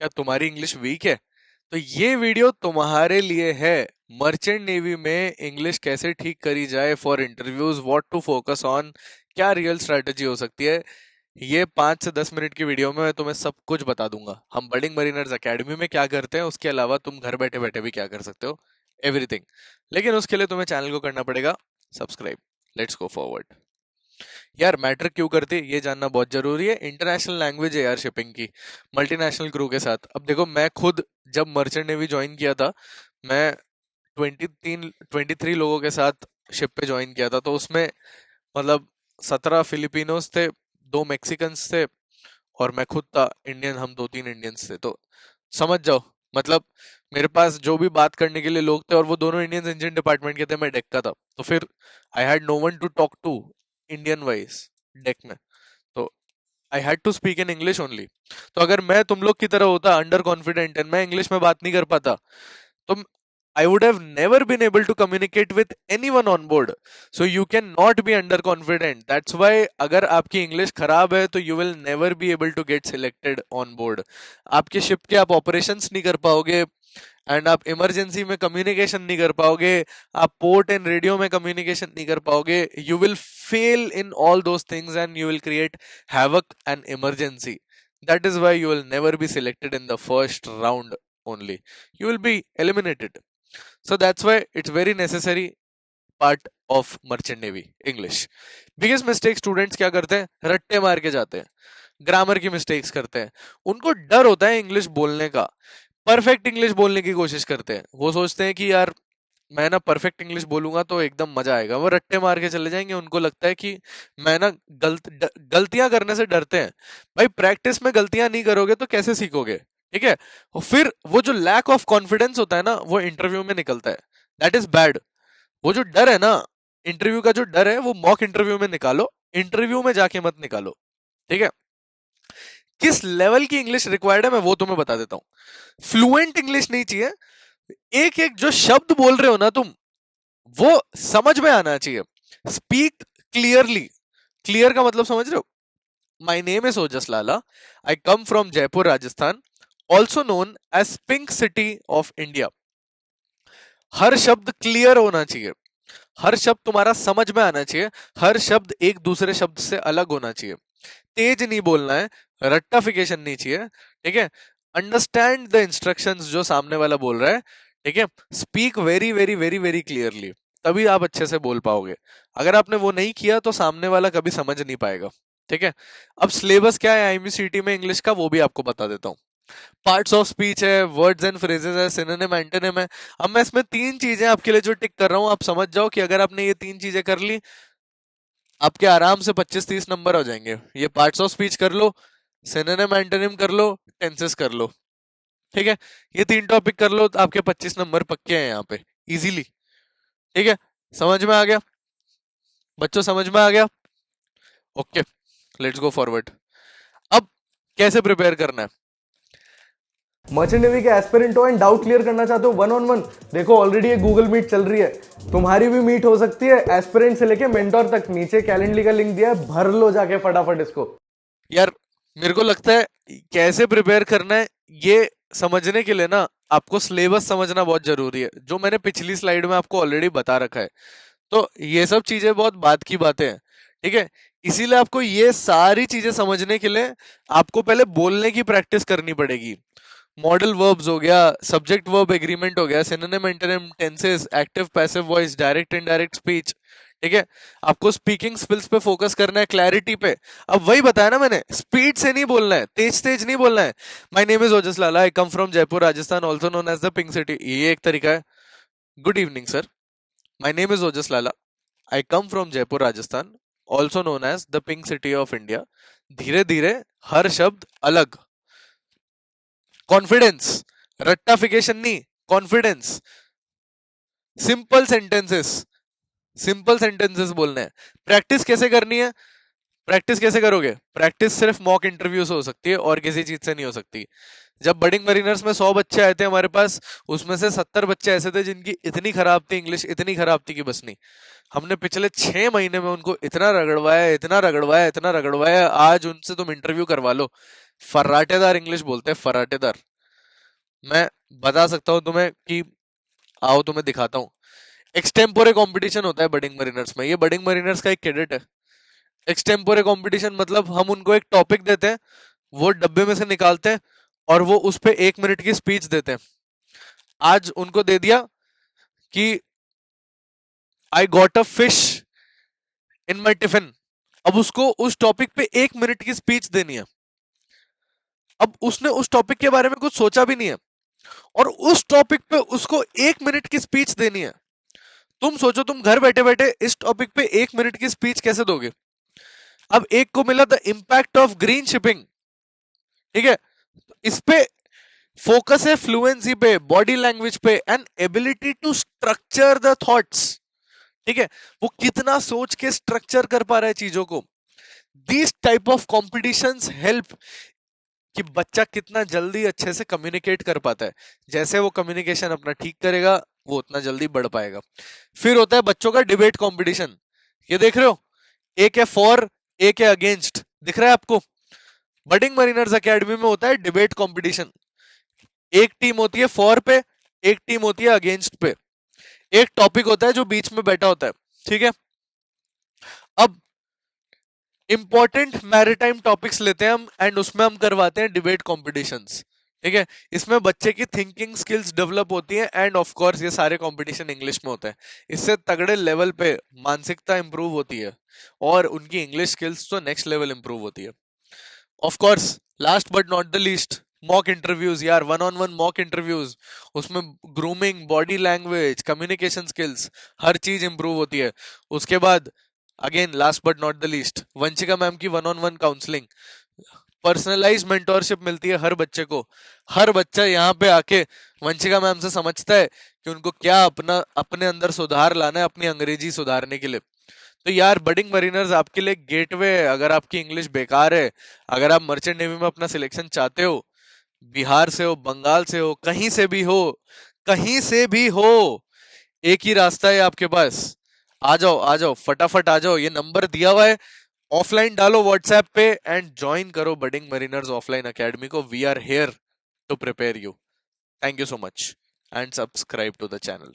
क्या तुम्हारी English weak है? तो ये वीडियो तुम्हारे लिए है। मर्चेंट नेवी में इंग्लिश कैसे ठीक करी जाए for interviews, what to focus on, क्या रियल स्ट्रेटजी हो सकती है। ये 5 से 10 मिनट की वीडियो में मैं तुम्हें सब कुछ बता दूंगा। हम बडिंग मरीनर्स एकेडमी में क्या करते हैं, उसके अलावा तुम घर बैठे बैठे भी क्या कर सकते हो, एवरीथिंग। लेकिन उसके लिए तुम्हें चैनल को करना पड़ेगा सब्सक्राइब। Let's go forward. यार मैटर क्यों करती है ये जानना बहुत जरूरी है। इंटरनेशनल लैंग्वेज है यार शिपिंग की, मल्टीनेशनल क्रू के साथ। अब देखो, मैं खुद जब मर्चेंट नेवी ज्वाइन किया था, मैं 23 लोगों के साथ शिप पे ज्वाइन किया था। तो उसमें मतलब 17 फिलिपिनोस थे, 2 मैक्सिकन्स थे और मैं खुद था इंडियन। हम 2-3 इंडियंस थे। तो समझ जाओ, मतलब मेरे पास जो भी बात करने के लिए लोग थे, और वो दोनों इंडियंस इंजन डिपार्टमेंट के थे, मैं डेक का था। तो फिर I had no one to talk to Indian wise deck में। तो I had to speak in English only. तो अगर मैं तुम लोग की तरह होता अंडर कॉन्फिडेंट एंड मैं इंग्लिश में बात नहीं कर पाता, तो I would have never been able to communicate with anyone on board. So you cannot be underconfident. That's why अगर आपकी इंग्लिश खराब है तो you will never be able to get selected on board. आपके शिप के आप operations नहीं कर पाओगे, एंड आप इमरजेंसी में कम्युनिकेशन नहीं कर पाओगे, आप पोर्ट एंड रेडियो में कम्युनिकेशन नहीं कर पाओगे। You will fail in all those things and you will create havoc and emergency. That is why you will never be selected in the first round only. You will be eliminated. So that's why it's very necessary part of merchant navy English. Biggest mistake students क्या करते हैं, रट्टे मार के जाते हैं, grammar की mistakes करते हैं। उनको डर होता है इंग्लिश बोलने का, परफेक्ट इंग्लिश बोलने की कोशिश करते हैं। वो सोचते हैं कि यार मैं ना परफेक्ट इंग्लिश बोलूंगा तो एकदम मजा आएगा, वो रट्टे मार के चले जाएंगे। उनको लगता है कि मैं ना गलतियां करने से डरते हैं। भाई प्रैक्टिस में गलतियां नहीं करोगे तो कैसे सीखोगे? ठीक है। और फिर वो जो लैक ऑफ कॉन्फिडेंस होता है ना, वो इंटरव्यू में निकलता है। That is bad. वो जो डर है ना, इंटरव्यू का जो डर है, वो मॉक इंटरव्यू में निकालो, इंटरव्यू में जाके मत निकालो। ठीक है। किस लेवल की इंग्लिश रिक्वायर्ड है मैं वो तुम्हें बता देता हूँ। फ्लुएंट इंग्लिश नहीं चाहिए, एक एक जो शब्द बोल रहे हो ना तुम, वो समझ में आना चाहिए। Speak clearly. क्लियर का मतलब समझ रहे हो? My name is Ojas Lala, I come from Jaipur Rajasthan, also known as pink city of India. हर शब्द क्लियर होना चाहिए, हर शब्द तुम्हारा समझ में आना चाहिए, हर शब्द एक दूसरे शब्द से अलग होना चाहिए। तेज नहीं बोलना है, रट्टाफिकेशन नहीं चाहिए। ठीक है। अंडरस्टैंड द इंस्ट्रक्शंस जो सामने वाला बोल रहा है। ठीक है। Speak very very very very clearly, तभी आप अच्छे से बोल पाओगे। अगर आपने वो नहीं किया तो सामने वाला कभी समझ नहीं पाएगा। ठीक है। अब सिलेबस क्या है आईएमपीसीटी में इंग्लिश का, वो भी आपको बता देता हूँ। पार्ट्स ऑफ स्पीच है, वर्ड्स एंड फ्रेजेस है, सिनोनिम एंटोनिम है। अब मैं इसमें 3 चीजें आपके लिए जो टिक कर रहा हूं, आप समझ जाओ कि अगर आपने ये 3 चीजें कर ली, आपके आराम से 25-30 नंबर हो जाएंगे। ये पार्ट्स ऑफ स्पीच कर लो, सिनोनिम एंटोनिम कर लो, टेंसेस कर लो। ठीक है। ये 3 टॉपिक कर लो तो आपके 25 नंबर पक्के हैं यहाँ पे, इजीली। ठीक है। समझ में आ गया बच्चों? समझ में आ गया? Okay, let's go forward. अब कैसे प्रिपेयर करना है? मर्चेंट नेवी के एस्पिरेंट हो एंड डाउट क्लियर करना चाहते हो 1-on-1, देखो ऑलरेडी ये गूगल मीट चल रही है, तुम्हारी भी मीट हो सकती है। एस्पिरेंट से लेके मेंटोर तक, नीचे कैलेंडली का लिंक दिया है, भर लो जाके फटाफट इसको। यार मेरे को लगता है कैसे प्रिपेयर करना है ये समझने के लिए ना, आपको सिलेबस समझना बहुत जरूरी है, जो मैंने पिछली स्लाइड में आपको ऑलरेडी बता रखा है। तो ये सब चीजें बहुत बात की बातें हैं। ठीक है। इसीलिए आपको ये सारी चीजें समझने के लिए आपको पहले बोलने की प्रैक्टिस करनी पड़ेगी। मॉडल वर्ब्स हो गया, सब्जेक्ट वर्ब एग्रीमेंट हो गया, synonym antonym, tenses, active passive voice, direct indirect speech. ठीक है। आपको स्पीकिंग स्किल्स पे फोकस करना है, क्लैरिटी पे। अब वही बताया ना मैंने, स्पीड से नहीं बोलना है, तेज तेज नहीं बोलना है। My name is Ojas Lala, I come from Jaipur Rajasthan, also known as the pink city. ये एक तरीका है। Good evening sir, my name is Ojas Lala, I come from Jaipur Rajasthan, also known as the pink city of India. धीरे धीरे हर शब्द अलग। कॉन्फिडेंस, रट्टाफिकेशन नहीं, confidence. Simple sentences, simple sentences बोलने हैं। प्रैक्टिस कैसे करनी है? प्रैक्टिस कैसे करोगे? प्रैक्टिस सिर्फ मॉक इंटरव्यू से हो सकती है और किसी चीज से नहीं हो सकती। जब बडिंग मरीनर्स में 100 बच्चे आए थे हमारे पास, उसमें से 70 बच्चे ऐसे थे जिनकी इतनी खराब थी इंग्लिश, इतनी खराब थी कि बस नहीं। हमने पिछले 6 महीने में उनको इतना रगड़वाया, इतना रगड़वाया, इतना रगड़वाया, आज उनसे तुम इंटरव्यू करवा लो, फर्राटेदार इंग्लिश बोलते हैं, फर्राटेदार। मैं बता सकता हूँ तुम्हें कि आओ तुम्हें दिखाता हूँ। एक्सटेम्पोरे कंपटीशन होता है बडिंग मरीनर्स में, ये बडिंग मरीनर्स का एक क्रेडिट है। एक्सटेम्पोरे कंपटीशन मतलब हम उनको एक टॉपिक देते हैं, वो डब्बे में से निकालते हैं और वो उस पे 1 मिनट की स्पीच देते हैं। आज उनको दे दिया कि I got a fish in my tiffin. अब उसको उस टॉपिक पे 1 मिनट की स्पीच देनी है। अब उसने उस टॉपिक के बारे में कुछ सोचा भी नहीं है और उस टॉपिक पे उसको 1 मिनट की स्पीच देनी है। तुम सोचो, तुम घर बैठे बैठे इस टॉपिक पे 1 मिनट की स्पीच कैसे दोगे? अब एक को मिला the impact of green shipping, ठीक है, इस पे फोकस है फ्लुएंसी पे, बॉडी लैंग्वेज पे and ability to structure the thoughts. ठीक है, वो कितना सोच के स्ट्रक्चर कर पा रहा है चीजों को। These type of competitions help कि बच्चा कितना जल्दी अच्छे से कम्युनिकेट कर पाता है। जैसे वो कम्युनिकेशन अपना ठीक करेगा, वो उतना जल्दी बढ़ पाएगा। फिर होता है बच्चों का डिबेट कंपटीशन। ये देख रहे हो, एक है फॉर, एक है अगेंस्ट, दिख रहा है आपको? बडिंग मरीनर्स एकेडमी में होता है डिबेट कंपटीशन। एक टीम होती है फॉर पे, एक टीम होती है अगेंस्ट पे। एक टॉपिक होता है जो बीच में बैठा होता है, ठीक है। अब इंपॉर्टेंट मैरिटाइम टॉपिक्स लेते हैं हम एंड उसमें हम करवाते हैं डिबेट कॉम्पिटिशन्स, ठीक है। इसमें बच्चे की थिंकिंग स्किल्स डेवलप होती है एंड ऑफ कोर्स ये सारे कंपटीशन इंग्लिश में होते हैं। इससे तगड़े लेवल पे मानसिकता इंप्रूव होती है और उनकी इंग्लिश स्किल्स तो नेक्स्ट लेवल इंप्रूव होती है। Of course last but not the least, mock interviews यार, one on one mock interviews. उसमें grooming, body language, communication skills, हर चीज इंप्रूव होती है। उसके बाद again last but not the least, Vanshika ma'am की one on one counselling, personalise mentorship मिलती है हर बच्चे को। हर बच्चा यहाँ पे आके वंशिका मैम से समझता है कि उनको क्या अपने अंदर सुधार लाना है अपनी अंग्रेजी सुधारने के लिए। तो यार बडिंग मरीनर्स आपके लिए गेटवे है। अगर आपकी इंग्लिश बेकार है, अगर आप मर्चेंट नेवी में अपना सिलेक्शन चाहते हो, बिहार से हो, बंगाल से हो, कहीं से भी हो, कहीं से भी हो, एक ही रास्ता है आपके पास। आ जाओ, आ जाओ, फटाफट आ जाओ, ये नंबर दिया हुआ है, ऑफलाइन डालो व्हाट्सएप पे एंड ज्वाइन करो बडिंग मरीनर्स ऑफलाइन एकेडमी को। We are here to prepare you. Thank you so much and subscribe to the channel.